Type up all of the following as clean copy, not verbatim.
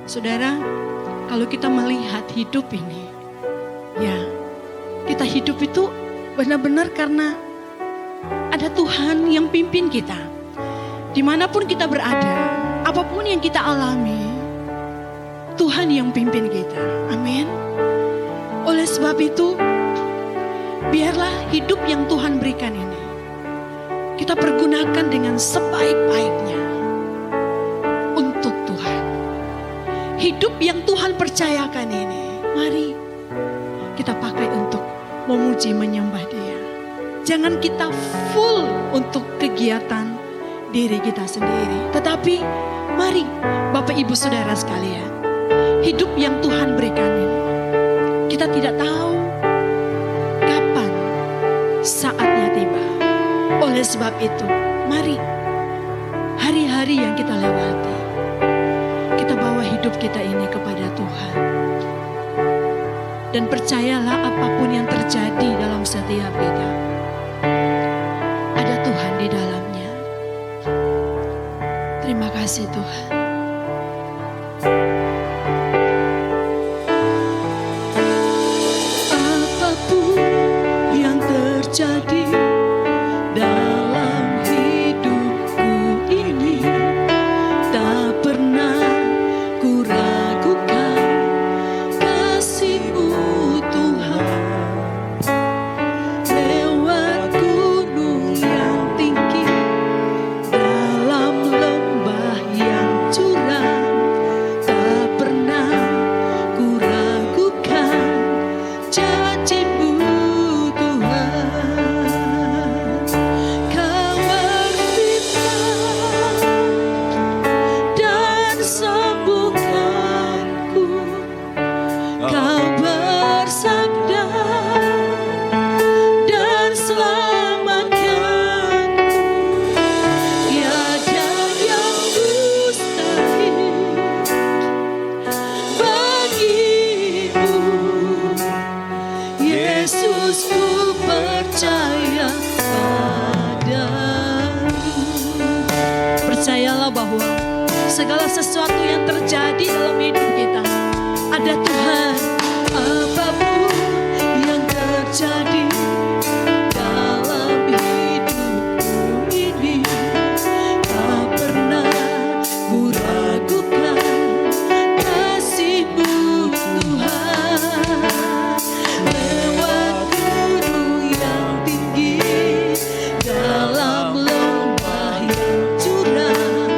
Saudara, kalau kita melihat hidup ini, ya, kita hidup itu benar-benar karena ada Tuhan yang pimpin kita. Dimanapun kita berada, apapun yang kita alami, Tuhan yang pimpin kita. Amin. Oleh sebab itu, biarlah hidup yang Tuhan berikan ini kita pergunakan dengan sebaik-baiknya untuk Tuhan. Hidup yang Tuhan percayakan ini, mari kita pakai untuk memuji menyembah Dia. Jangan kita full untuk kegiatan diri kita sendiri. Tetapi mari Bapak Ibu Saudara sekalian, hidup yang Tuhan berikan ini, kita tidak tahu kapan saatnya tiba. Oleh sebab itu, mari hari-hari yang kita lewati, kita bawa hidup kita ini kepada Tuhan. Dan percayalah apapun yang terjadi dalam setiap kita, ada Tuhan di dalamnya. Terima kasih Tuhan. Apapun yang terjadi dalam hidupku ini, tak pernah ku ragukan kasih-Mu Tuhan. Lewat gunung yang tinggi, dalam lembah yang curam, tak pernah ku ragukan janji-Mu Tuhan. Kau berfirman dan sembuhkanku, Kau bersabda dan selamatkanku. Tiada yang mustahil bagimu, Yesus, ku percaya padamu. Percayalah bahwa segala sesuatu yang terjadi dalam hidup kita, ada Tuhan. Apapun yang terjadi dalam hidupku ini, tak pernah ku ragukan kasih-Mu Tuhan. Lewat gunung yang tinggi, dalam lembah yang curam,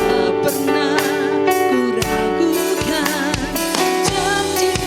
tak pernah ku ragukan janji-Mu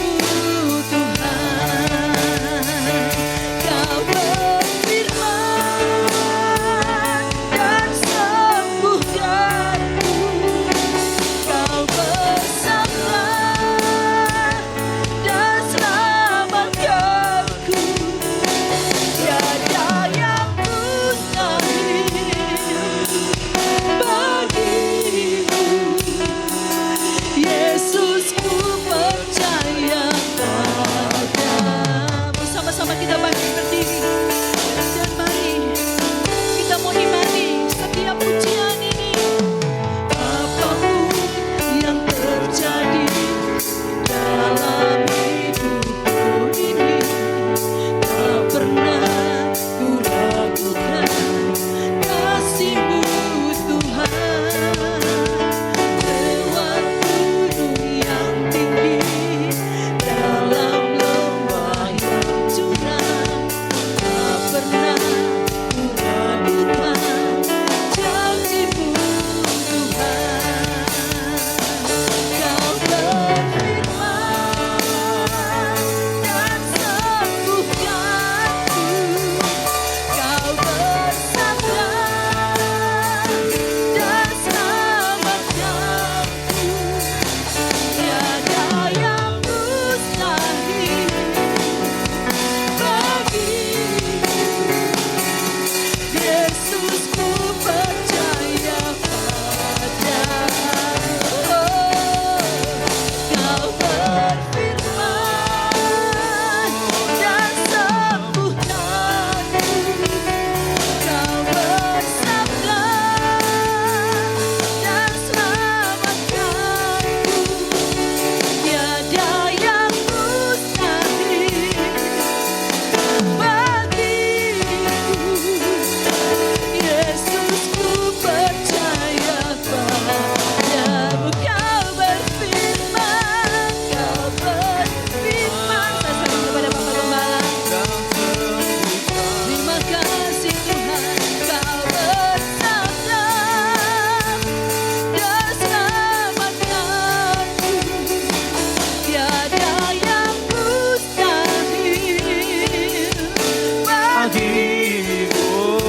mengasihimu,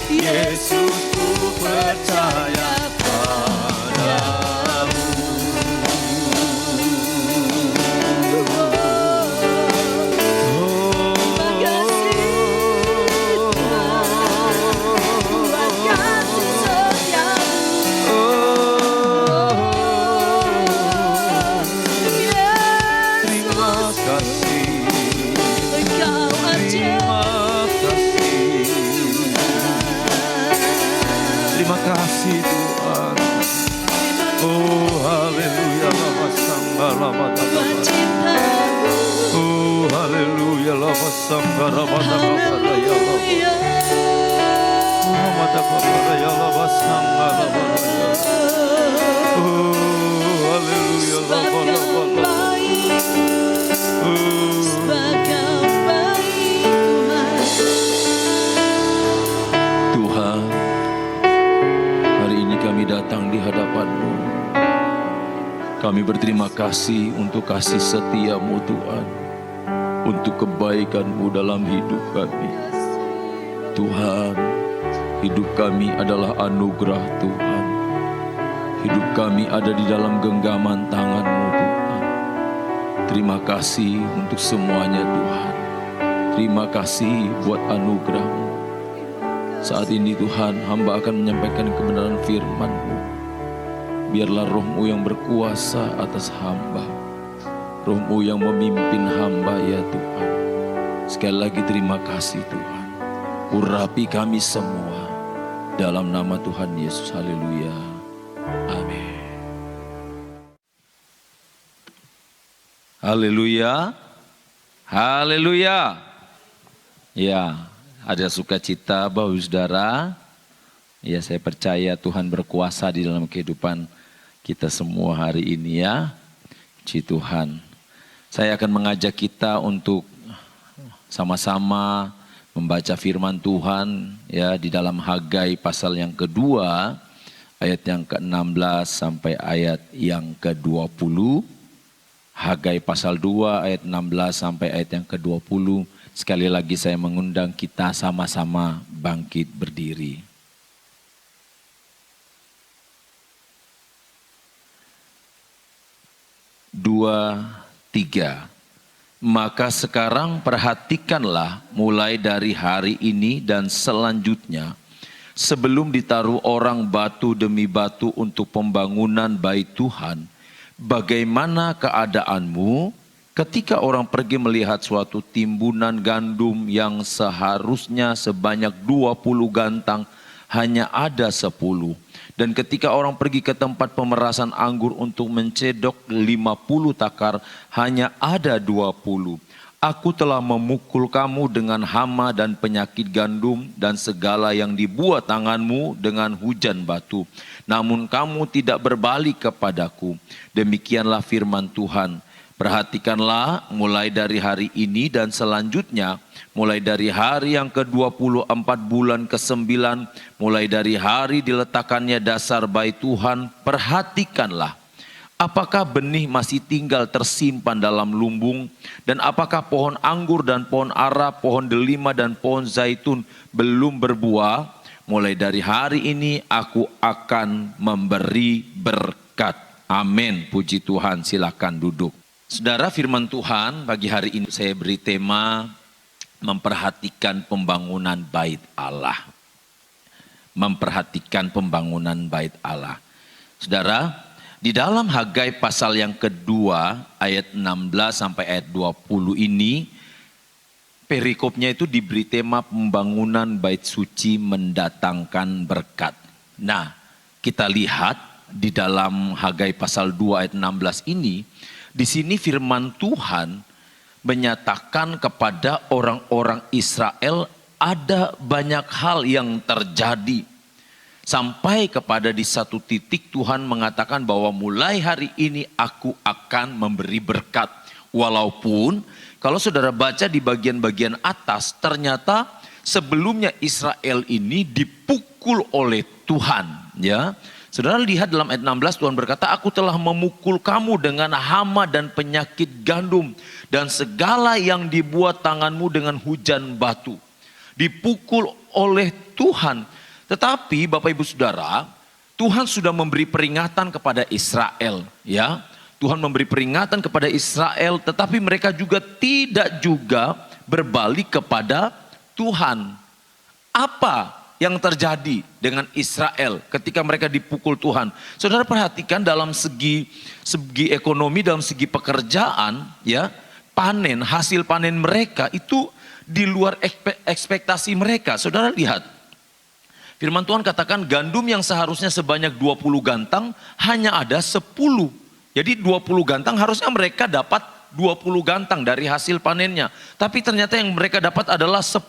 Yesus ku percaya padamu. Terima kasih Tuhan. Oh haleluya, lama sangga lama tata. Oh haleluya, lama sangga lama tata ya Allah. Lama tata ya lama sangga lama tata. Oh haleluya, lama lama. Tuhan, hari ini kami datang di hadapan-Mu. Kami berterima kasih untuk kasih setia-Mu Tuhan, untuk kebaikan-Mu dalam hidup kami. Tuhan, hidup kami adalah anugerah Tuhan. Hidup kami ada di dalam genggaman tangan-Mu Tuhan. Terima kasih untuk semuanya Tuhan. Terima kasih buat anugerah-Mu. Saat ini Tuhan, hamba akan menyampaikan kebenaran firman-Mu. Biarlah Roh-Mu yang berkuasa atas hamba. Roh-Mu yang memimpin hamba ya Tuhan. Sekali lagi terima kasih Tuhan. Urapi kami semua. Dalam nama Tuhan Yesus, haleluya. Amin. Haleluya. Haleluya. Ya. Ada sukacita Bapak Saudara. Ya, saya percaya Tuhan berkuasa di dalam kehidupan kita semua hari ini ya. Puji Tuhan. Saya akan mengajak kita untuk sama-sama membaca firman Tuhan ya di dalam Hagai pasal yang kedua ayat yang ke-16 sampai ayat yang ke-20. Hagai pasal 2 ayat 16 sampai ayat yang ke-20. Sekali lagi saya mengundang kita sama-sama bangkit berdiri. Dua, tiga. Maka sekarang perhatikanlah mulai dari hari ini dan selanjutnya. Sebelum ditaruh orang batu demi batu untuk pembangunan bait Tuhan. Bagaimana keadaanmu? Ketika orang pergi melihat suatu timbunan gandum yang seharusnya sebanyak 20 gantang, hanya ada 10. Dan ketika orang pergi ke tempat pemerasan anggur untuk mencedok 50 takar, hanya ada 20. Aku telah memukul kamu dengan hama dan penyakit gandum dan segala yang dibuat tanganmu dengan hujan batu. Namun kamu tidak berbalik kepadaku. Demikianlah firman Tuhan. Perhatikanlah mulai dari hari ini dan selanjutnya, mulai dari hari yang ke-24 bulan ke-9, mulai dari hari diletakkannya dasar bait Tuhan, perhatikanlah. Apakah benih masih tinggal tersimpan dalam lumbung, dan apakah pohon anggur dan pohon ara, pohon delima dan pohon zaitun belum berbuah? Mulai dari hari ini aku akan memberi berkat. Amin. Puji Tuhan, silakan duduk. Saudara, firman Tuhan pagi hari ini saya beri tema memperhatikan pembangunan bait Allah. Memperhatikan pembangunan bait Allah. Saudara, di dalam Hagai pasal yang kedua ayat 16 sampai ayat 20 ini, perikopnya itu diberi tema pembangunan bait suci mendatangkan berkat. Nah, kita lihat di dalam Hagai pasal 2 ayat 16 ini, di sini firman Tuhan menyatakan kepada orang-orang Israel ada banyak hal yang terjadi. Sampai kepada di satu titik Tuhan mengatakan bahwa mulai hari ini aku akan memberi berkat. Walaupun kalau saudara baca di bagian-bagian atas ternyata sebelumnya Israel ini dipukul oleh Tuhan. Ya, Saudara lihat dalam ayat 16 Tuhan berkata, aku telah memukul kamu dengan hama dan penyakit gandum dan segala yang dibuat tanganmu dengan hujan batu. Dipukul oleh Tuhan. Tetapi Bapak Ibu Saudara, Tuhan sudah memberi peringatan kepada Israel, ya. Tuhan memberi peringatan kepada Israel, tetapi mereka juga tidak juga berbalik kepada Tuhan. Apa yang terjadi dengan Israel ketika mereka dipukul Tuhan? Saudara perhatikan dalam segi ekonomi, dalam segi pekerjaan, ya, panen, hasil panen mereka itu di luar ekspektasi mereka. Saudara lihat, firman Tuhan katakan gandum yang seharusnya sebanyak 20 gantang hanya ada 10. Jadi 20 gantang harusnya mereka dapat 20 gantang dari hasil panennya. Tapi ternyata yang mereka dapat adalah 10.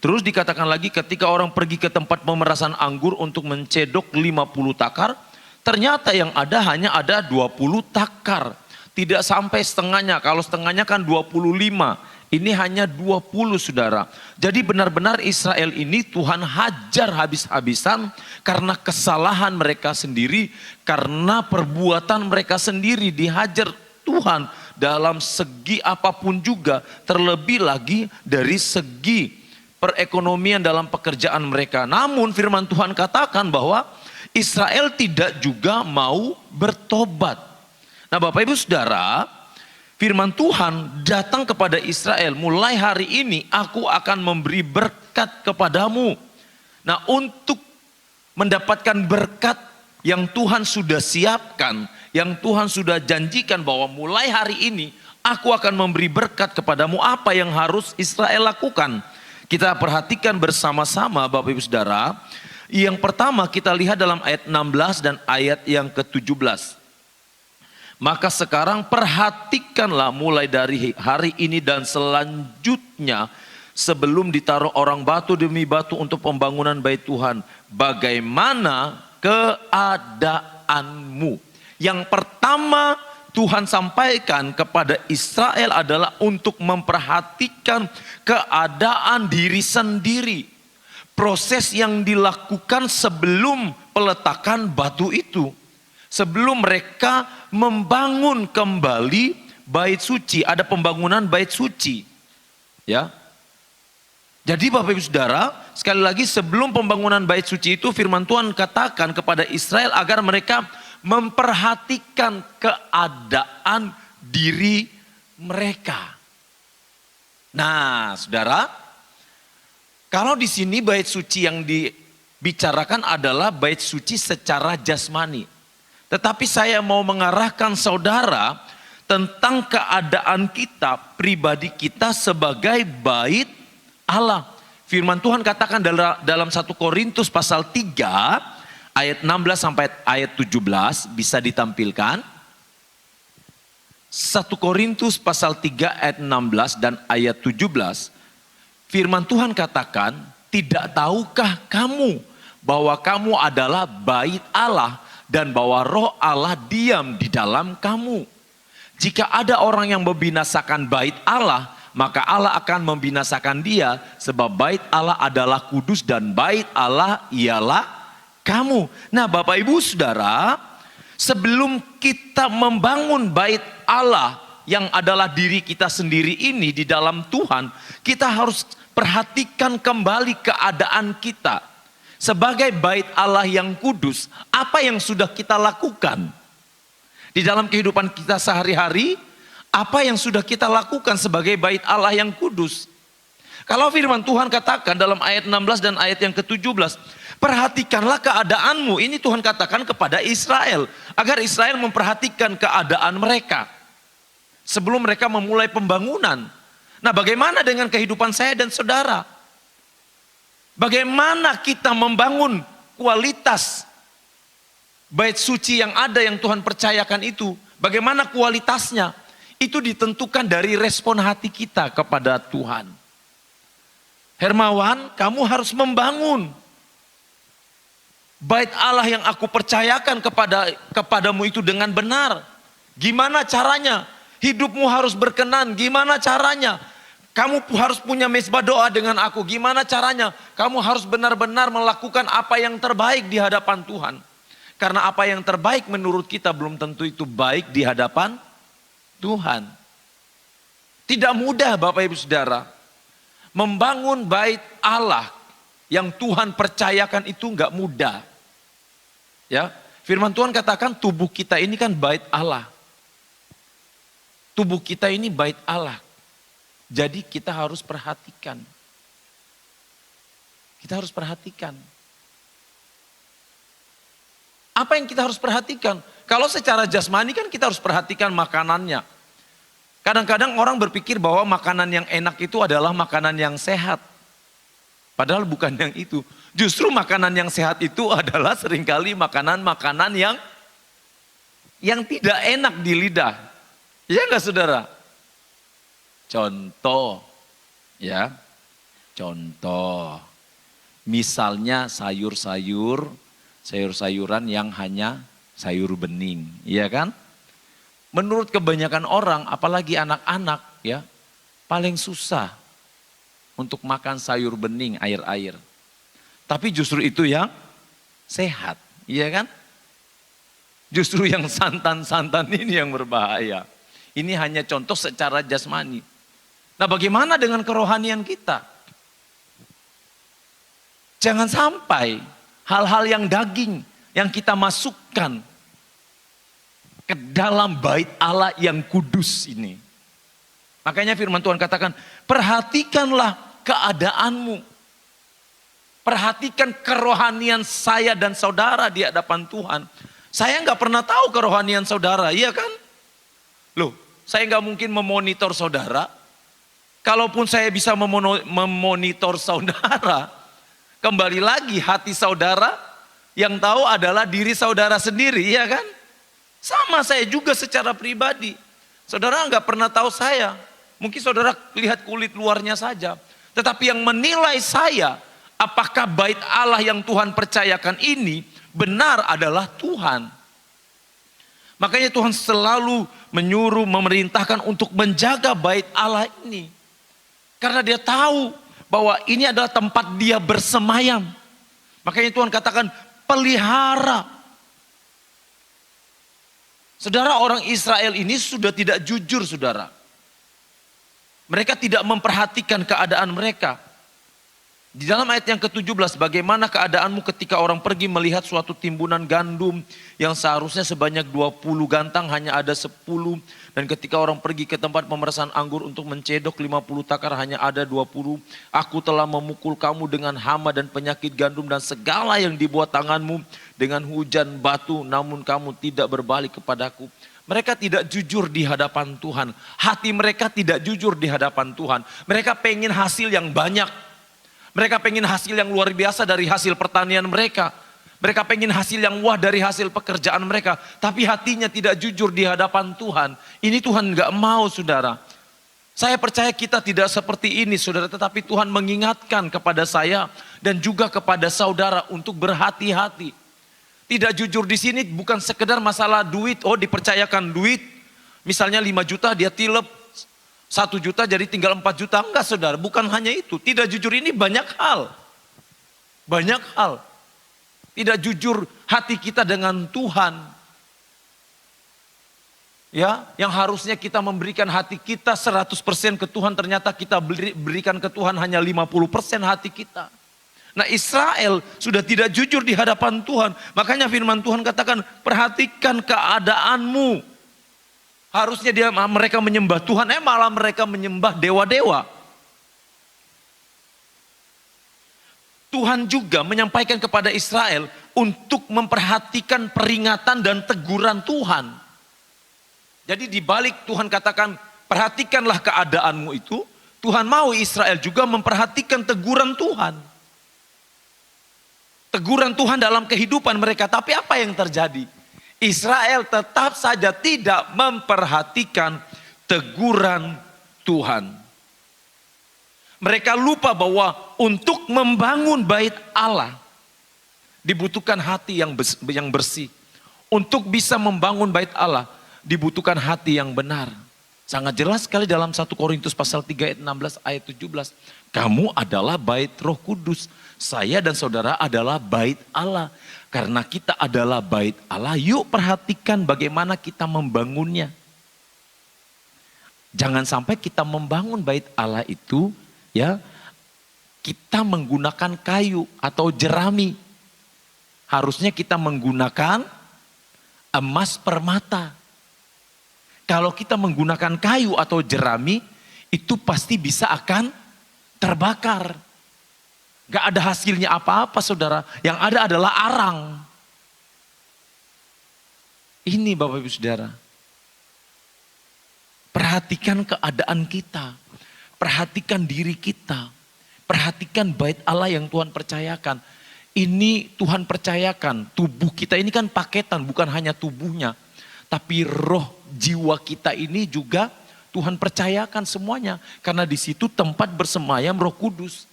Terus dikatakan lagi ketika orang pergi ke tempat pemerasan anggur untuk mencedok 50 takar. Ternyata yang ada hanya ada 20 takar. Tidak sampai setengahnya, kalau setengahnya kan 25. Ini hanya 20 saudara. Jadi benar-benar Israel ini Tuhan hajar habis-habisan karena kesalahan mereka sendiri. Karena perbuatan mereka sendiri dihajar Tuhan dalam segi apapun juga. Terlebih lagi dari segi perekonomian dalam pekerjaan mereka. Namun firman Tuhan katakan bahwa Israel tidak juga mau bertobat. Nah Bapak Ibu Saudara, firman Tuhan datang kepada Israel, mulai hari ini aku akan memberi berkat kepadamu. Nah untuk mendapatkan berkat yang Tuhan sudah siapkan, yang Tuhan sudah janjikan bahwa mulai hari ini aku akan memberi berkat kepadamu, apa yang harus Israel lakukan? Kita perhatikan bersama-sama Bapak Ibu Saudara. Yang pertama kita lihat dalam ayat 16 dan ayat yang ke-17. Maka sekarang perhatikanlah mulai dari hari ini dan selanjutnya sebelum ditaruh orang batu demi batu untuk pembangunan bait Tuhan. Bagaimana keadaanmu? Yang pertama Tuhan sampaikan kepada Israel adalah untuk memperhatikan keadaan diri sendiri. Proses yang dilakukan sebelum peletakan batu itu. Sebelum mereka membangun kembali bait suci. Ada pembangunan bait suci. Ya. Jadi Bapak Ibu Saudara, sekali lagi sebelum pembangunan bait suci itu firman Tuhan katakan kepada Israel agar mereka memperhatikan keadaan diri mereka. Nah, saudara, kalau di sini bait suci yang dibicarakan adalah bait suci secara jasmani. Tetapi saya mau mengarahkan saudara tentang keadaan kita, pribadi kita sebagai bait Allah. Firman Tuhan katakan dalam 1 Korintus pasal 3 ayat 16 sampai ayat 17 bisa ditampilkan. 1 Korintus pasal 3 ayat 16 dan ayat 17. Firman Tuhan katakan, tidak tahukah kamu bahwa kamu adalah bait Allah dan bahwa roh Allah diam di dalam kamu. Jika ada orang yang membinasakan bait Allah, maka Allah akan membinasakan dia, sebab bait Allah adalah kudus dan bait Allah ialah kamu. Nah Bapak Ibu Saudara, sebelum kita membangun bait Allah yang adalah diri kita sendiri ini di dalam Tuhan, kita harus perhatikan kembali keadaan kita. Sebagai bait Allah yang kudus, apa yang sudah kita lakukan? Di dalam kehidupan kita sehari-hari, apa yang sudah kita lakukan sebagai bait Allah yang kudus? Kalau firman Tuhan katakan dalam ayat 16 dan ayat yang ke-17, perhatikanlah keadaanmu. Ini Tuhan katakan kepada Israel. Agar Israel memperhatikan keadaan mereka. Sebelum mereka memulai pembangunan. Nah bagaimana dengan kehidupan saya dan saudara? Bagaimana kita membangun kualitas bait suci yang ada yang Tuhan percayakan itu? Bagaimana kualitasnya? Itu ditentukan dari respon hati kita kepada Tuhan. Hermawan, kamu harus membangun bait Allah yang aku percayakan kepadamu itu dengan benar. Gimana caranya? Hidupmu harus berkenan. Gimana caranya? Kamu harus punya mezbah doa dengan aku. Gimana caranya? Kamu harus benar-benar melakukan apa yang terbaik di hadapan Tuhan. Karena apa yang terbaik menurut kita belum tentu itu baik di hadapan Tuhan. Tidak mudah Bapak Ibu Saudara. Membangun bait Allah yang Tuhan percayakan itu enggak mudah. Ya, firman Tuhan katakan tubuh kita ini kan bait Allah. Tubuh kita ini bait Allah. Jadi kita harus perhatikan. Kita harus perhatikan. Apa yang kita harus perhatikan? Kalau secara jasmani kan kita harus perhatikan makanannya. Kadang-kadang orang berpikir bahwa makanan yang enak itu adalah makanan yang sehat. Padahal bukan yang itu. Justru makanan yang sehat itu adalah seringkali makanan-makanan yang tidak enak di lidah. Iya enggak saudara? Contoh, ya. Contoh. Misalnya sayur-sayuran yang hanya sayur bening, iya kan? Menurut kebanyakan orang, apalagi anak-anak ya, paling susah untuk makan sayur bening air-air. Tapi justru itu yang sehat, iya kan? Justru yang santan-santan ini yang berbahaya. Ini hanya contoh secara jasmani. Nah, bagaimana dengan kerohanian kita? Jangan sampai hal-hal yang daging yang kita masukkan ke dalam bait Allah yang kudus ini. Makanya firman Tuhan katakan, perhatikanlah keadaanmu. Perhatikan kerohanian saya dan saudara di hadapan Tuhan. Saya nggak pernah tahu kerohanian saudara, iya kan? Loh, saya nggak mungkin memonitor saudara. Kalaupun saya bisa memonitor saudara, kembali lagi hati saudara yang tahu adalah diri saudara sendiri, iya kan? Sama saya juga secara pribadi. Saudara nggak pernah tahu saya. Mungkin saudara lihat kulit luarnya saja. Tetapi yang menilai saya, apakah bait Allah yang Tuhan percayakan ini benar adalah Tuhan. Makanya Tuhan selalu menyuruh, memerintahkan untuk menjaga bait Allah ini. Karena dia tahu bahwa ini adalah tempat dia bersemayam. Makanya Tuhan katakan pelihara. Saudara, orang Israel ini sudah tidak jujur saudara. Mereka tidak memperhatikan keadaan mereka. Di dalam ayat yang ke-17, bagaimana keadaanmu ketika orang pergi melihat suatu timbunan gandum yang seharusnya sebanyak 20 gantang hanya ada 10. Dan ketika orang pergi ke tempat pemerasan anggur untuk mencedok 50 takar hanya ada 20. Aku telah memukul kamu dengan hama dan penyakit gandum dan segala yang dibuat tanganmu dengan hujan batu, namun kamu tidak berbalik kepadaku. Mereka tidak jujur di hadapan Tuhan. Hati mereka tidak jujur di hadapan Tuhan. Mereka pengen hasil yang banyak. Mereka pengen hasil yang luar biasa dari hasil pertanian mereka. Mereka pengen hasil yang wah dari hasil pekerjaan mereka. Tapi hatinya tidak jujur di hadapan Tuhan. Ini Tuhan gak mau saudara. Saya percaya kita tidak seperti ini saudara. Tetapi Tuhan mengingatkan kepada saya dan juga kepada saudara untuk berhati-hati. Tidak jujur di sini bukan sekedar masalah duit. Oh, dipercayakan duit. Misalnya 5 juta dia tilep. 1 juta jadi tinggal 4 juta. Enggak saudara, bukan hanya itu. Tidak jujur ini banyak hal. Banyak hal. Tidak jujur hati kita dengan Tuhan. Ya, yang harusnya kita memberikan hati kita 100% ke Tuhan, ternyata kita berikan ke Tuhan hanya 50% hati kita. Nah, Israel sudah tidak jujur di hadapan Tuhan. Makanya firman Tuhan katakan, perhatikan keadaanmu. Harusnya mereka menyembah Tuhan, malah mereka menyembah dewa-dewa. Tuhan juga menyampaikan kepada Israel untuk memperhatikan peringatan dan teguran Tuhan. Jadi di balik Tuhan katakan, perhatikanlah keadaanmu itu, Tuhan mau Israel juga memperhatikan teguran Tuhan. Teguran Tuhan dalam kehidupan mereka, tapi apa yang terjadi? Israel tetap saja tidak memperhatikan teguran Tuhan. Mereka lupa bahwa untuk membangun bait Allah dibutuhkan hati yang bersih. Untuk bisa membangun bait Allah dibutuhkan hati yang benar. Sangat jelas sekali dalam 1 Korintus pasal 3 ayat 16 ayat 17. Kamu adalah bait Roh Kudus. Saya dan saudara adalah bait Allah. Karena kita adalah bait Allah, yuk perhatikan bagaimana kita membangunnya. Jangan sampai kita membangun bait Allah itu, ya, kita menggunakan kayu atau jerami. Harusnya kita menggunakan emas permata. Kalau kita menggunakan kayu atau jerami, itu pasti bisa akan terbakar. Gak ada hasilnya apa-apa saudara. Yang ada adalah arang. Ini Bapak Ibu Saudara. Perhatikan keadaan kita. Perhatikan diri kita. Perhatikan bait Allah yang Tuhan percayakan. Ini Tuhan percayakan. Tubuh kita ini kan paketan, bukan hanya tubuhnya. Tapi roh jiwa kita ini juga Tuhan percayakan semuanya. Karena di situ tempat bersemayam Roh Kudus.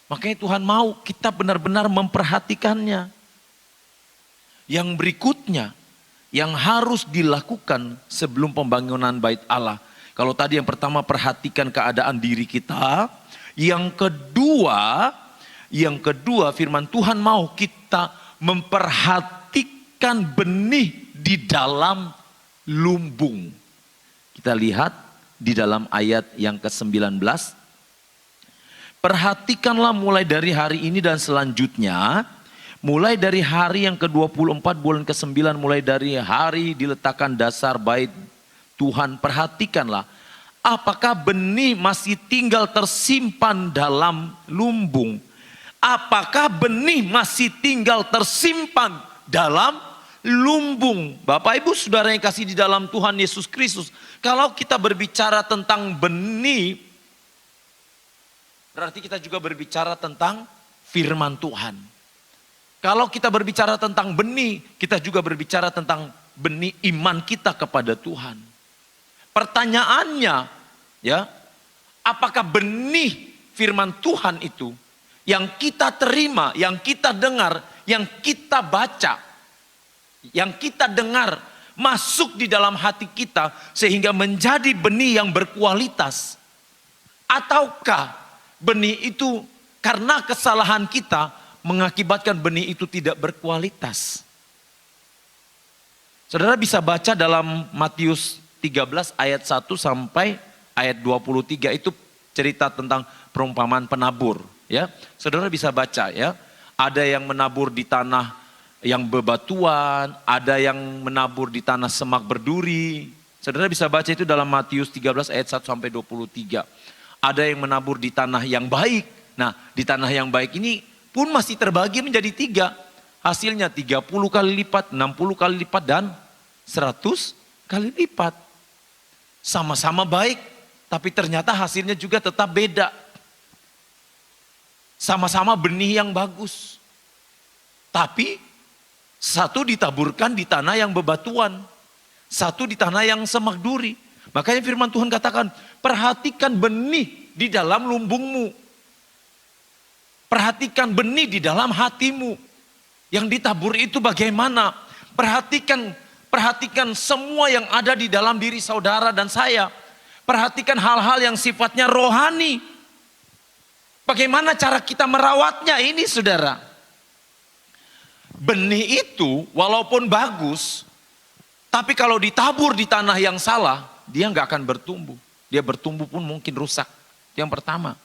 Makanya Tuhan mau kita benar-benar memperhatikannya. Yang berikutnya, yang harus dilakukan sebelum pembangunan bait Allah. Kalau tadi yang pertama perhatikan keadaan diri kita. Yang kedua firman Tuhan mau kita memperhatikan benih di dalam lumbung. Kita lihat di dalam ayat yang ke-19. Perhatikanlah mulai dari hari ini dan selanjutnya. Mulai dari hari yang ke-24 bulan ke-9. Mulai dari hari diletakkan dasar bait Tuhan. Perhatikanlah. Apakah benih masih tinggal tersimpan dalam lumbung? Apakah benih masih tinggal tersimpan dalam lumbung? Bapak Ibu Saudara yang kasih di dalam Tuhan Yesus Kristus. Kalau kita berbicara tentang benih, berarti kita juga berbicara tentang firman Tuhan. Kalau kita berbicara tentang benih, kita juga berbicara tentang benih iman kita kepada Tuhan. Pertanyaannya, ya, apakah benih firman Tuhan itu yang kita terima, yang kita dengar, yang kita baca, yang kita dengar masuk di dalam hati kita sehingga menjadi benih yang berkualitas? Ataukah benih itu karena kesalahan kita mengakibatkan benih itu tidak berkualitas? Saudara bisa baca dalam Matius 13 ayat 1 sampai ayat 23, itu cerita tentang perumpamaan penabur, ya. Saudara bisa baca, ya. Ada yang menabur di tanah yang bebatuan, ada yang menabur di tanah semak berduri. Saudara bisa baca itu dalam Matius 13 ayat 1 sampai 23. Ada yang menabur di tanah yang baik. Nah, di tanah yang baik ini pun masih terbagi menjadi 3. Hasilnya 30 kali lipat, 60 kali lipat, dan 100 kali lipat. Sama-sama baik, tapi ternyata hasilnya juga tetap beda. Sama-sama benih yang bagus. Tapi satu ditaburkan di tanah yang bebatuan, satu di tanah yang semak duri. Makanya firman Tuhan katakan, perhatikan benih di dalam lumbungmu. Perhatikan benih di dalam hatimu. Yang ditabur itu bagaimana? Perhatikan semua yang ada di dalam diri saudara dan saya. Perhatikan hal-hal yang sifatnya rohani. Bagaimana cara kita merawatnya ini, saudara? Benih itu walaupun bagus, tapi kalau ditabur di tanah yang salah, dia nggak akan bertumbuh. Dia bertumbuh pun mungkin rusak. Yang pertama.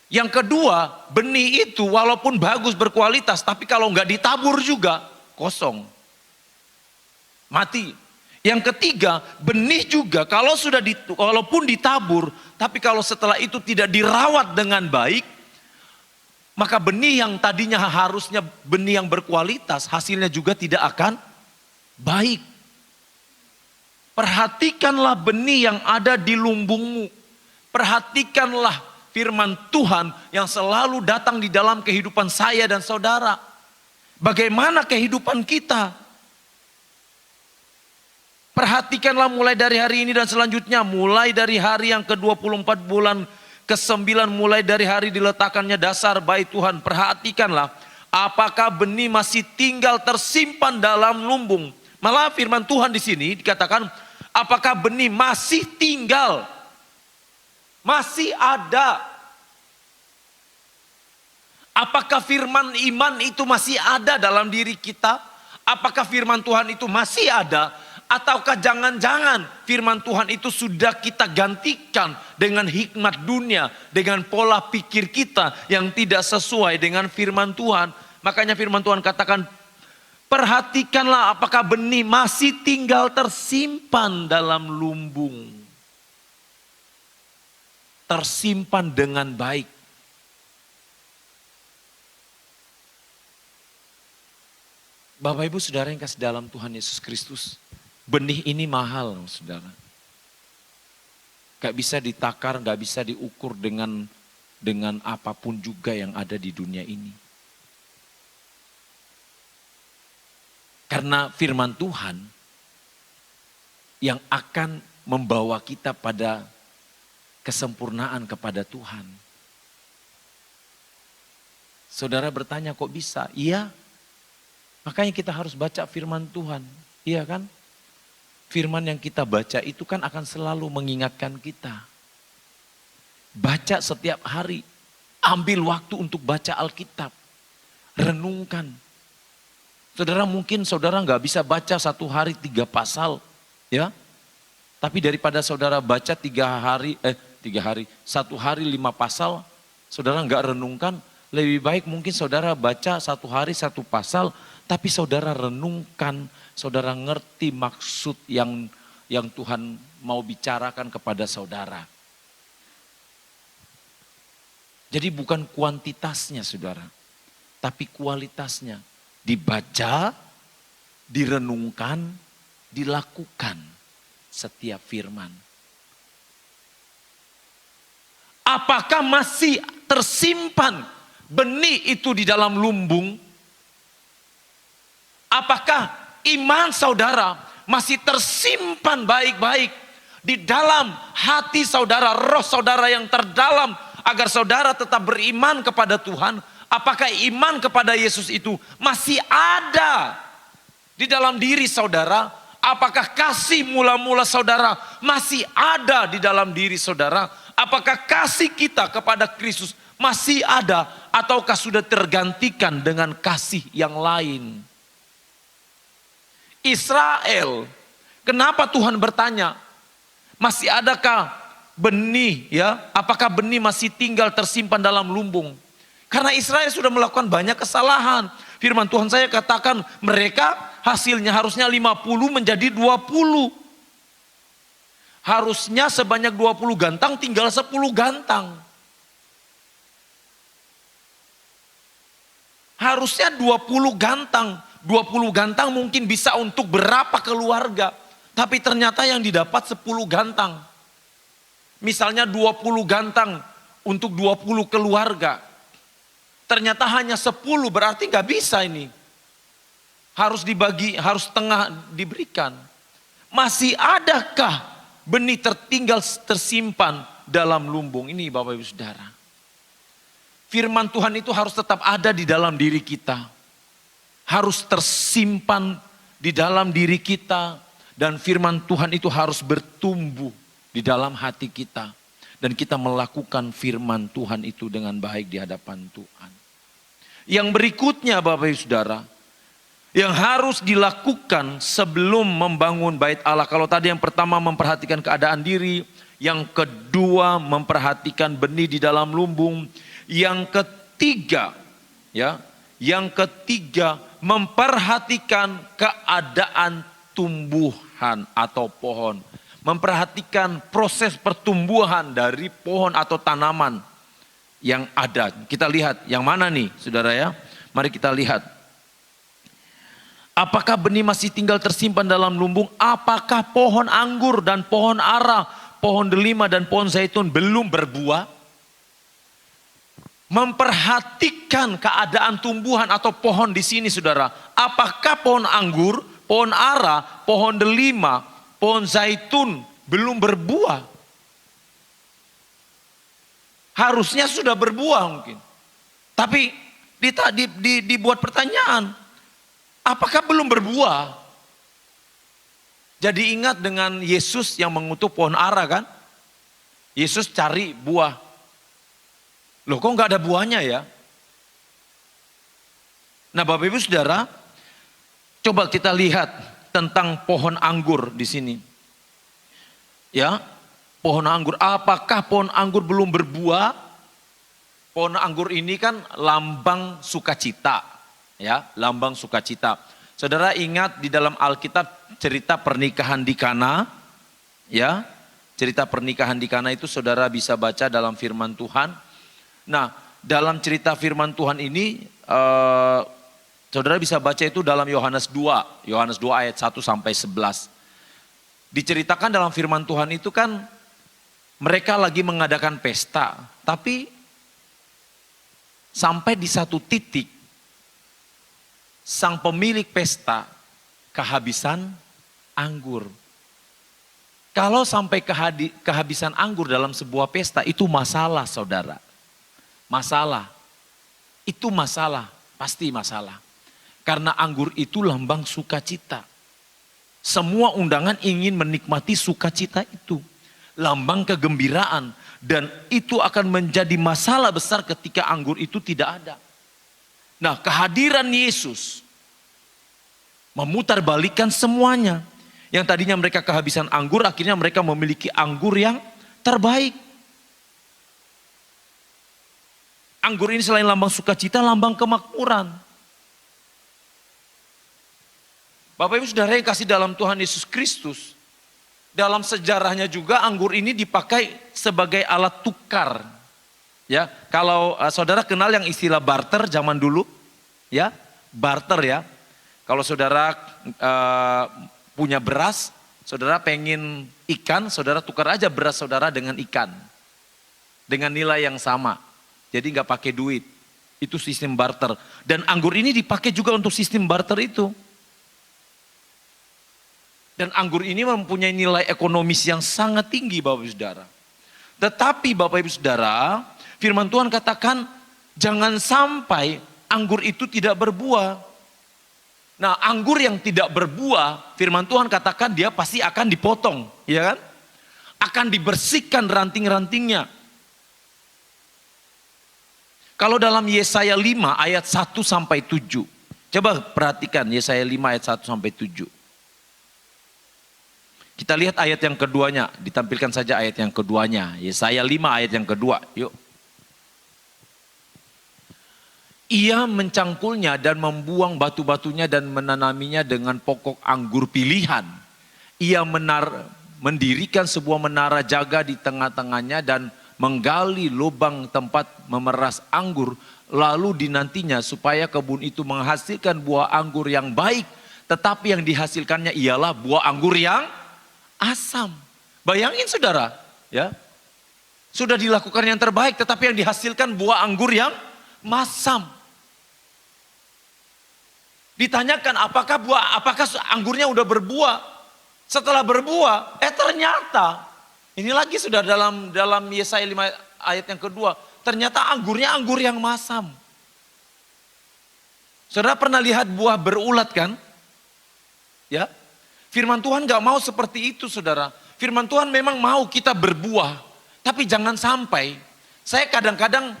Yang kedua, benih itu walaupun bagus berkualitas, tapi kalau nggak ditabur juga kosong, mati. Yang ketiga, benih juga kalau walaupun ditabur, tapi kalau setelah itu tidak dirawat dengan baik, maka benih yang tadinya harusnya benih yang berkualitas, hasilnya juga tidak akan baik. Perhatikanlah benih yang ada di lumbungmu. Perhatikanlah firman Tuhan yang selalu datang di dalam kehidupan saya dan saudara. Bagaimana kehidupan kita? Perhatikanlah mulai dari hari ini dan selanjutnya. Mulai dari hari yang ke-24 bulan ke-9. Mulai dari hari diletakkannya dasar bait Tuhan. Perhatikanlah apakah benih masih tinggal tersimpan dalam lumbung. Malah firman Tuhan di sini dikatakan, Apakah benih masih tinggal? Masih ada? Apakah firman iman itu masih ada dalam diri kita? Apakah firman Tuhan itu masih ada? Ataukah jangan-jangan firman Tuhan itu sudah kita gantikan dengan hikmat dunia, dengan pola pikir kita yang tidak sesuai dengan firman Tuhan. Makanya firman Tuhan katakan, perhatikanlah apakah benih masih tinggal tersimpan dalam lumbung. Tersimpan dengan baik. Bapak Ibu Saudara yang kasih dalam Tuhan Yesus Kristus. Benih ini mahal, saudara. Gak bisa ditakar, gak bisa diukur dengan apapun juga yang ada di dunia ini. Karena firman Tuhan yang akan membawa kita pada kesempurnaan kepada Tuhan. Saudara bertanya, kok bisa? Iya, makanya kita harus baca firman Tuhan. Iya kan? Firman yang kita baca itu kan akan selalu mengingatkan kita. Baca setiap hari. Ambil waktu untuk baca Alkitab. Renungkan. Saudara mungkin saudara nggak bisa baca satu hari 3 pasal. Ya. Tapi daripada saudara baca 1 hari 5 pasal. Saudara nggak renungkan. Lebih baik mungkin saudara baca 1 hari 1 pasal. Tapi saudara renungkan, saudara ngerti maksud yang Tuhan mau bicarakan kepada saudara. Jadi bukan kuantitasnya saudara, tapi kualitasnya. Dibaca, direnungkan, dilakukan setiap firman. Apakah masih tersimpan benih itu di dalam lumbung? Apakah iman saudara masih tersimpan baik-baik di dalam hati saudara, roh saudara yang terdalam agar saudara tetap beriman kepada Tuhan? Apakah iman kepada Yesus itu masih ada di dalam diri saudara? Apakah kasih mula-mula saudara masih ada di dalam diri saudara? Apakah kasih kita kepada Kristus masih ada ataukah sudah tergantikan dengan kasih yang lain? Israel, kenapa Tuhan bertanya, masih adakah benih ya? Apakah benih masih tinggal tersimpan dalam lumbung? Karena Israel sudah melakukan banyak kesalahan. Firman Tuhan saya katakan mereka hasilnya harusnya 50 menjadi 20. Harusnya sebanyak 20 gantang tinggal 10 gantang. Harusnya 20 gantang. 20 gantang mungkin bisa untuk berapa keluarga. Tapi ternyata yang didapat 10 gantang. Misalnya 20 gantang untuk 20 keluarga. Ternyata hanya 10 berarti gak bisa ini. Harus dibagi, harus setengah diberikan. Masih adakah benih tertinggal tersimpan dalam lumbung? Ini Bapak Ibu Saudara. Firman Tuhan itu harus tetap ada di dalam diri kita. Harus tersimpan di dalam diri kita. Dan firman Tuhan itu harus bertumbuh di dalam hati kita. Dan kita melakukan firman Tuhan itu dengan baik di hadapan Tuhan. Yang berikutnya Bapak Ibu Saudara. Yang harus dilakukan sebelum membangun bait Allah. Kalau tadi yang pertama memperhatikan keadaan diri. Yang kedua memperhatikan benih di dalam lumbung. Yang ketiga memperhatikan keadaan tumbuhan atau pohon. Memperhatikan proses pertumbuhan dari pohon atau tanaman yang ada. Kita lihat yang mana nih saudara ya. Mari kita lihat. Apakah benih masih tinggal tersimpan dalam lumbung? Apakah pohon anggur dan pohon ara, pohon delima dan pohon zaitun belum berbuah? Memperhatikan keadaan tumbuhan atau pohon di sini saudara. Apakah pohon anggur, pohon ara, pohon delima, pohon zaitun belum berbuah? Harusnya sudah berbuah mungkin. Tapi dibuat pertanyaan. Apakah belum berbuah? Jadi ingat dengan Yesus yang mengutuk pohon ara kan? Yesus cari buah. Loh kok nggak ada buahnya ya? Nah Bapak Ibu Saudara, coba kita lihat tentang pohon anggur di sini. Ya, pohon anggur. Apakah pohon anggur belum berbuah? Pohon anggur ini kan lambang sukacita. Ya, lambang sukacita. Saudara ingat di dalam Alkitab cerita pernikahan di Kana? Ya, cerita pernikahan di Kana itu saudara bisa baca dalam firman Tuhan. Nah, dalam cerita firman Tuhan ini, saudara bisa baca itu dalam Yohanes 2 ayat 1 sampai 11. Diceritakan dalam firman Tuhan itu kan mereka lagi mengadakan pesta, tapi sampai di satu titik sang pemilik pesta kehabisan anggur. Kalau sampai kehabisan anggur dalam sebuah pesta itu masalah saudara. Masalah. Itu masalah, pasti masalah. Karena anggur itu lambang sukacita. Semua undangan ingin menikmati sukacita itu. Lambang kegembiraan. Dan itu akan menjadi masalah besar ketika anggur itu tidak ada. Nah, kehadiran Yesus memutarbalikkan semuanya. Yang tadinya mereka kehabisan anggur, akhirnya mereka memiliki anggur yang terbaik. Anggur ini selain lambang sukacita, lambang kemakmuran. Bapak Ibu Saudara yang kasih dalam Tuhan Yesus Kristus, dalam sejarahnya juga anggur ini dipakai sebagai alat tukar. Ya, kalau saudara kenal yang istilah barter zaman dulu, ya, barter ya. Kalau saudara punya beras, saudara pengen ikan, saudara tukar aja beras saudara dengan ikan. Dengan nilai yang sama. Jadi nggak pakai duit. Itu sistem barter. Dan anggur ini dipakai juga untuk sistem barter itu. Dan anggur ini mempunyai nilai ekonomis yang sangat tinggi Bapak Ibu Saudara. Tetapi Bapak Ibu Saudara, firman Tuhan katakan jangan sampai anggur itu tidak berbuah. Nah, anggur yang tidak berbuah, firman Tuhan katakan dia pasti akan dipotong, ya kan? Akan dibersihkan ranting-rantingnya. Kalau dalam Yesaya 5 ayat 1 sampai 7. Coba perhatikan Yesaya 5 ayat 1 sampai 7. Kita lihat ayat yang keduanya, ditampilkan saja ayat yang keduanya. Yesaya 5 ayat yang kedua, yuk. Ia mencangkulnya dan membuang batu-batunya dan menanaminya dengan pokok anggur pilihan. Ia mendirikan sebuah menara jaga di tengah-tengahnya dan menggali lubang tempat memeras anggur. Lalu dinantinya supaya kebun itu menghasilkan buah anggur yang baik. Tetapi yang dihasilkannya ialah buah anggur yang asam. Bayangin saudara, ya. Sudah dilakukan yang terbaik tetapi yang dihasilkan buah anggur yang masam. Ditanyakan apakah anggurnya udah berbuah? Setelah berbuah, ternyata ini lagi sudah dalam Yesaya 5 ayat yang kedua, ternyata anggurnya anggur yang masam. Saudara pernah lihat buah berulat kan? Ya. Firman Tuhan gak mau seperti itu saudara. Firman Tuhan memang mau kita berbuah. Tapi jangan sampai. Saya kadang-kadang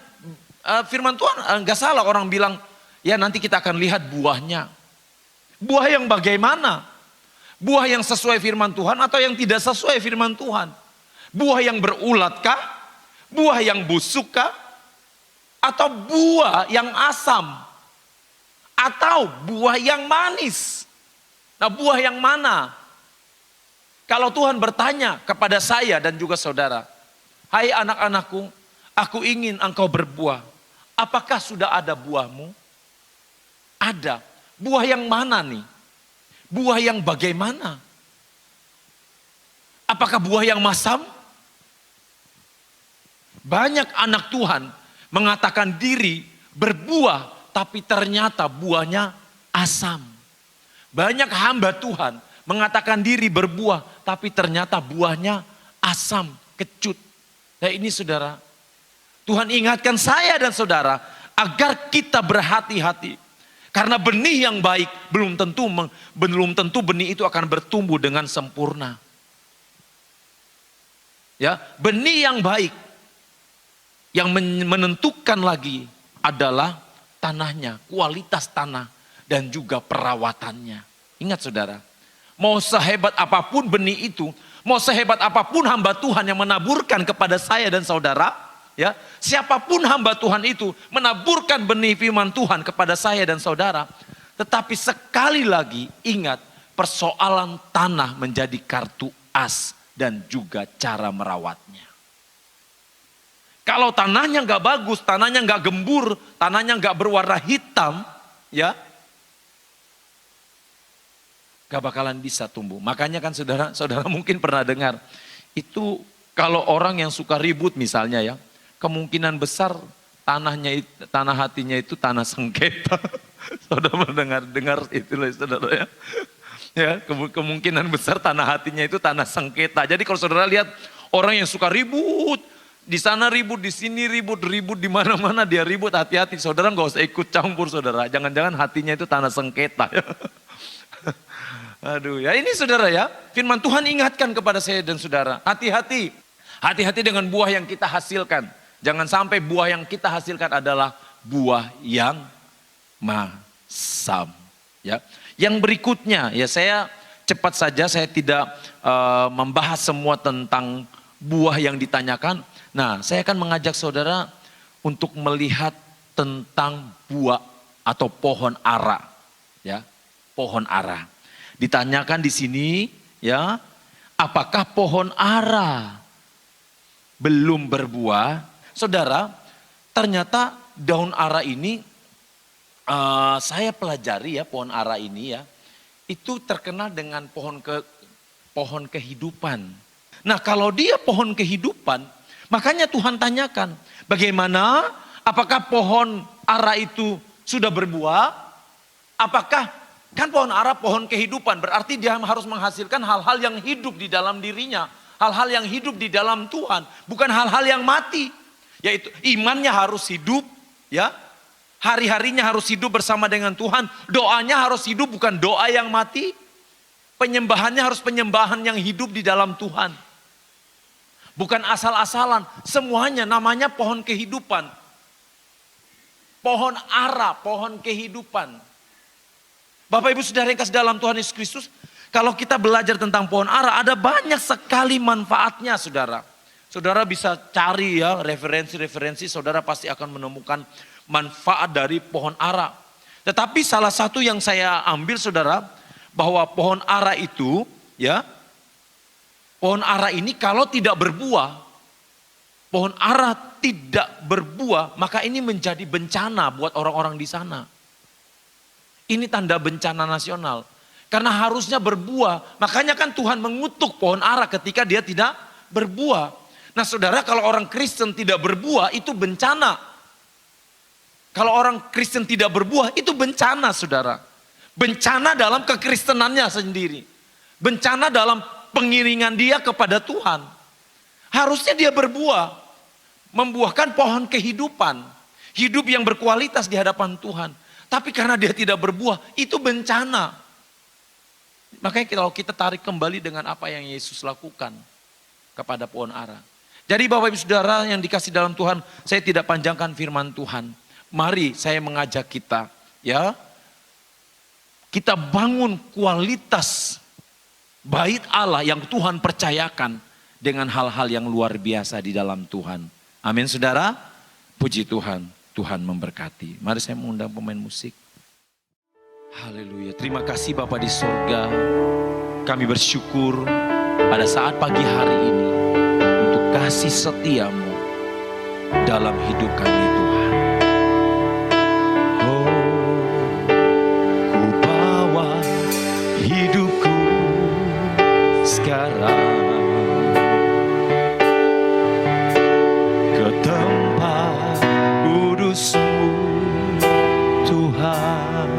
firman Tuhan gak salah orang bilang. Ya nanti kita akan lihat buahnya. Buah yang bagaimana? Buah yang sesuai firman Tuhan atau yang tidak sesuai firman Tuhan? Buah yang berulatkah? Buah yang busukkah? Atau buah yang asam? Atau buah yang manis? Nah, buah yang mana? Kalau Tuhan bertanya kepada saya dan juga saudara, hai anak-anakku, aku ingin engkau berbuah. Apakah sudah ada buahmu? Ada. Buah yang mana nih? Buah yang bagaimana? Apakah buah yang masam? Banyak anak Tuhan mengatakan diri berbuah, tapi ternyata buahnya asam. Banyak hamba Tuhan mengatakan diri berbuah, tapi ternyata buahnya asam, kecut. Nah ini saudara, Tuhan ingatkan saya dan saudara, agar kita berhati-hati. Karena benih yang baik belum tentu benih itu akan bertumbuh dengan sempurna. Ya, benih yang baik yang menentukan lagi adalah tanahnya, kualitas tanah dan juga perawatannya. Ingat saudara, mau sehebat apapun benih itu, mau sehebat apapun hamba Tuhan yang menaburkan kepada saya dan saudara, ya, siapapun hamba Tuhan itu menaburkan benih firman Tuhan kepada saya dan saudara, tetapi sekali lagi ingat, persoalan tanah menjadi kartu as dan juga cara merawatnya. Kalau tanahnya nggak bagus, tanahnya nggak gembur, tanahnya nggak berwarna hitam, ya, nggak bakalan bisa tumbuh. Makanya kan saudara mungkin pernah dengar, itu kalau orang yang suka ribut misalnya ya, kemungkinan besar tanah hatinya itu tanah sengketa. Saudara pernah dengar itu loh saudara ya. Ya, kemungkinan besar tanah hatinya itu tanah sengketa. Jadi kalau saudara lihat orang yang suka ribut, di sana ribut, di sini ribut di mana-mana dia ribut, hati-hati. Saudara nggak usah ikut campur saudara. Jangan-jangan hatinya itu tanah sengketa. Ya. Aduh ya, ini saudara ya, firman Tuhan ingatkan kepada saya dan saudara, hati-hati. Hati-hati dengan buah yang kita hasilkan. Jangan sampai buah yang kita hasilkan adalah buah yang masam. Ya. Yang berikutnya, ya saya cepat saja, saya tidak membahas semua tentang buah yang ditanyakan. Nah, saya akan mengajak saudara untuk melihat tentang buah atau pohon ara. Ya, pohon ara. Ditanyakan di sini, ya, apakah pohon ara belum berbuah? Saudara, ternyata daun ara ini saya pelajari ya, pohon ara ini ya, itu terkenal dengan pohon kehidupan. Nah, kalau dia pohon kehidupan, makanya Tuhan tanyakan, bagaimana? Apakah pohon ara itu sudah berbuah? Apakah, kan pohon ara pohon kehidupan, berarti dia harus menghasilkan hal-hal yang hidup di dalam dirinya. Hal-hal yang hidup di dalam Tuhan, bukan hal-hal yang mati. Yaitu imannya harus hidup, ya. Hari-harinya harus hidup bersama dengan Tuhan. Doanya harus hidup, bukan doa yang mati. Penyembahannya harus penyembahan yang hidup di dalam Tuhan. Bukan asal-asalan, semuanya namanya pohon kehidupan. Pohon ara, pohon kehidupan. Bapak Ibu Saudara yang kasih dalam Tuhan Yesus Kristus, kalau kita belajar tentang pohon ara, ada banyak sekali manfaatnya saudara. Saudara bisa cari ya referensi-referensi, saudara pasti akan menemukan manfaat dari pohon ara. Tetapi salah satu yang saya ambil saudara, bahwa pohon ara itu ya, pohon ara ini kalau tidak berbuah, pohon ara tidak berbuah, maka ini menjadi bencana buat orang-orang di sana. Ini tanda bencana nasional. Karena harusnya berbuah, makanya kan Tuhan mengutuk pohon ara ketika dia tidak berbuah. Nah saudara, kalau orang Kristen tidak berbuah itu bencana. Kalau orang Kristen tidak berbuah itu bencana saudara. Bencana dalam kekristenannya sendiri. Bencana dalam pengiringan dia kepada Tuhan. Harusnya dia berbuah. Membuahkan pohon kehidupan. Hidup yang berkualitas di hadapan Tuhan. Tapi karena dia tidak berbuah itu bencana. Makanya kalau kita tarik kembali dengan apa yang Yesus lakukan kepada pohon ara. Jadi Bapak Ibu Saudara yang dikasih dalam Tuhan, saya tidak panjangkan firman Tuhan. Mari saya mengajak kita, ya, kita bangun kualitas bait Allah yang Tuhan percayakan dengan hal-hal yang luar biasa di dalam Tuhan. Amin saudara, puji Tuhan, Tuhan memberkati. Mari saya mengundang pemain musik. Haleluya, terima kasih Bapa di sorga, kami bersyukur pada saat pagi hari ini untuk kasih setiamu dalam hidup kami Tuhan. Hidupku sekarang ke tempat kudus-Mu Tuhan,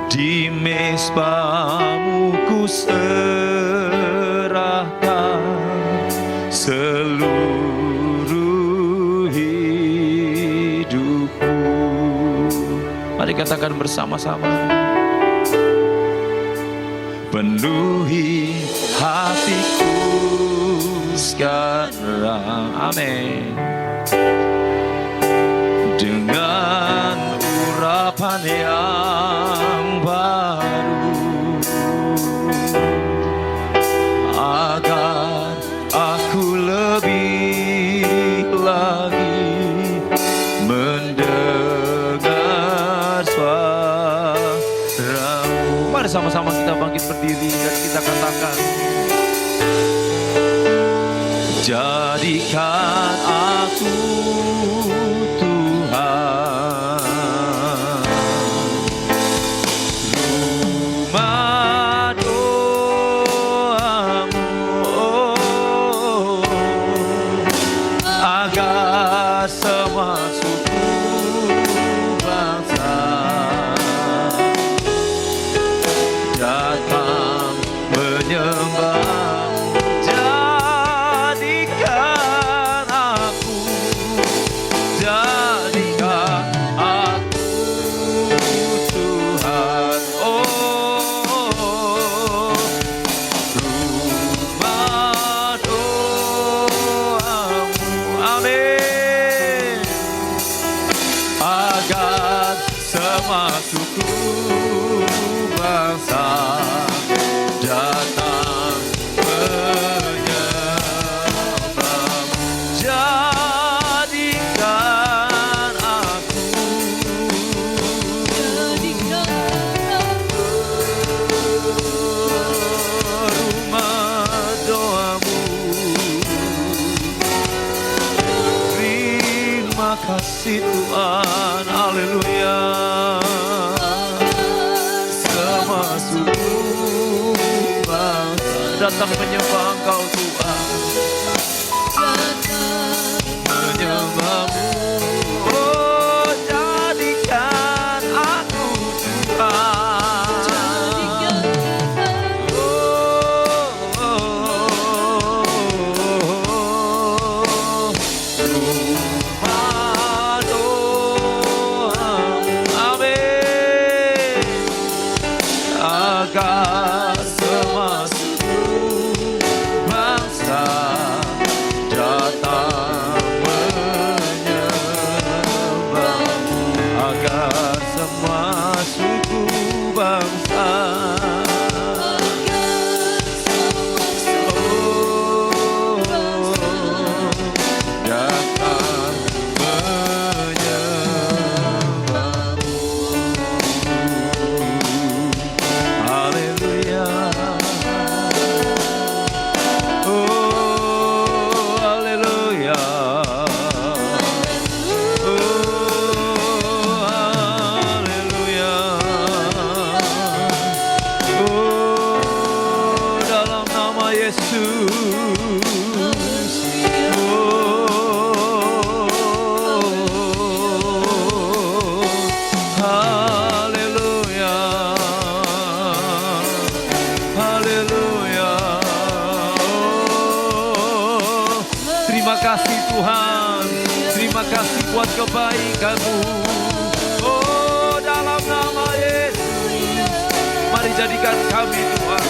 di mezbah-Mu ku serahkan seluruh hidupku. katakan bersama-sama. Penuhi hatiku sekarang, amin, dengan urapan yang baru, agar aku lebih lagi mendengar suara-Mu. Mari sama-sama kita bangkit berdiri dan kita katakan, jadikan aku Tuhan rumah doamu, agar semua suku bangsa datang menyembah. Kasih Tuhan, haleluya. Semua suku bangsa datang menyembah Engkau Tuhan, menyembah-Mu. Oh, jadikan aku Tuhan. Agar semua suku bangsa datang menyembah-Mu, agar semua suku bangsa datang menyembah-Mu. Haleluya. Oh, haleluya. Oh, haleluya. Oh, dalam nama Yesus. Haleluya. Haleluya. Oh, terima kasih Tuhan. Terima kasih buat kebaikan-Mu. Oh, dalam nama Yesus, mari jadikan kami Tuhan,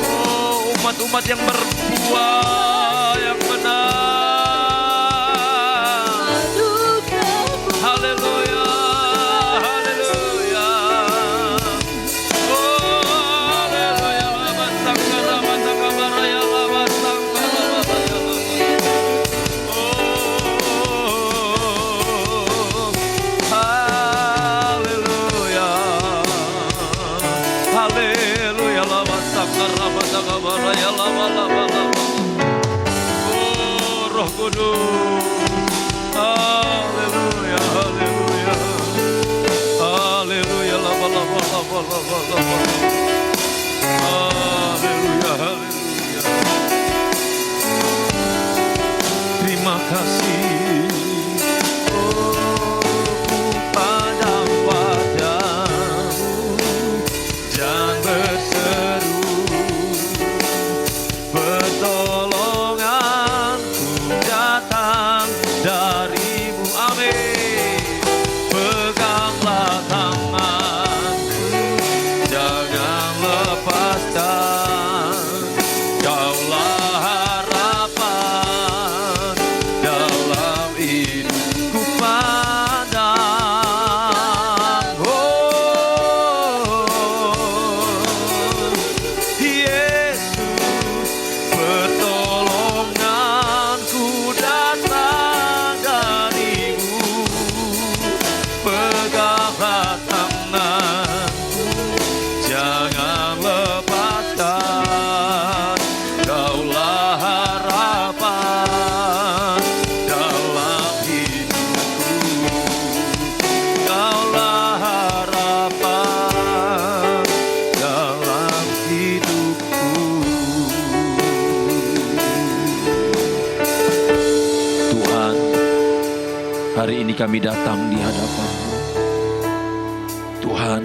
oh, umat-umat yang berbuah yang benar. Haleluya. Haleluya. Oh, Roh Kudus. Haleluya, haleluya. Haleluya, lama, lama, lama, lama, lama. Haleluya, haleluya. Terima kasih. Oh, ku pandang wajah-Mu dan berseru, pertolonganku datang dari-Mu. Amin. Hari ini kami datang di hadapan-Mu. Tuhan,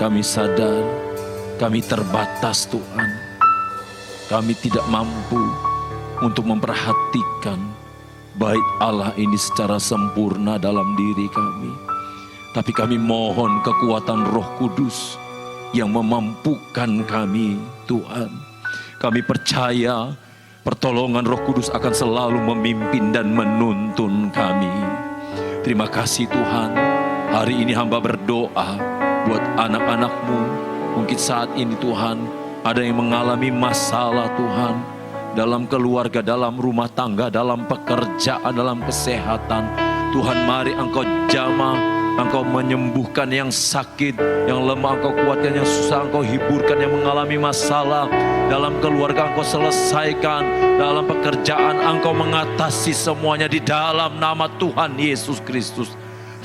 kami sadar kami terbatas Tuhan. Kami tidak mampu untuk memperhatikan bait Allah ini secara sempurna dalam diri kami. Tapi kami mohon kekuatan Roh Kudus yang memampukan kami Tuhan. Kami percaya pertolongan Roh Kudus akan selalu memimpin dan menuntun kami. Terima kasih Tuhan. Hari ini hamba berdoa buat anak-anak-Mu. Mungkin saat ini Tuhan ada yang mengalami masalah Tuhan. Dalam keluarga, dalam rumah tangga, dalam pekerjaan, dalam kesehatan. Tuhan, mari Engkau jamah, Engkau menyembuhkan yang sakit, yang lemah Engkau kuatkan, yang susah Engkau hiburkan, yang mengalami masalah dalam keluarga Engkau selesaikan, dalam pekerjaan Engkau mengatasi semuanya di dalam nama Tuhan Yesus Kristus.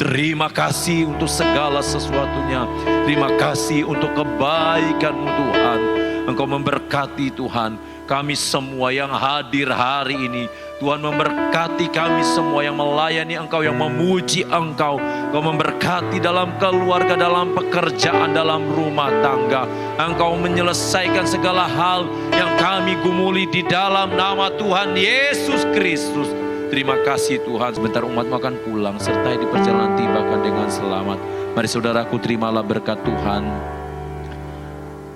Terima kasih untuk segala sesuatunya. Terima kasih untuk kebaikan-Mu Tuhan. Engkau memberkati Tuhan kami semua yang hadir hari ini. Tuhan memberkati kami semua yang melayani Engkau, yang memuji Engkau. Engkau memberkati dalam keluarga, dalam pekerjaan, dalam rumah tangga. Engkau menyelesaikan segala hal yang kami gumuli di dalam nama Tuhan Yesus Kristus. Terima kasih Tuhan. Sebentar umat-Mu akan pulang, sertai di perjalanan tibakan dengan selamat. Mari saudaraku, terimalah berkat Tuhan.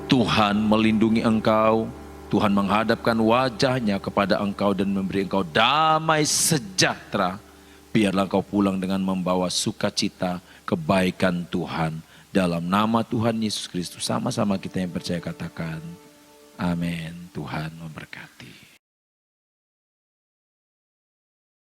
Tuhan melindungi engkau. Tuhan menghadapkan wajahnya kepada engkau dan memberi engkau damai sejahtera. Biarlah engkau pulang dengan membawa sukacita, kebaikan Tuhan. Dalam nama Tuhan Yesus Kristus, sama-sama kita yang percaya katakan, amin. Tuhan memberkati.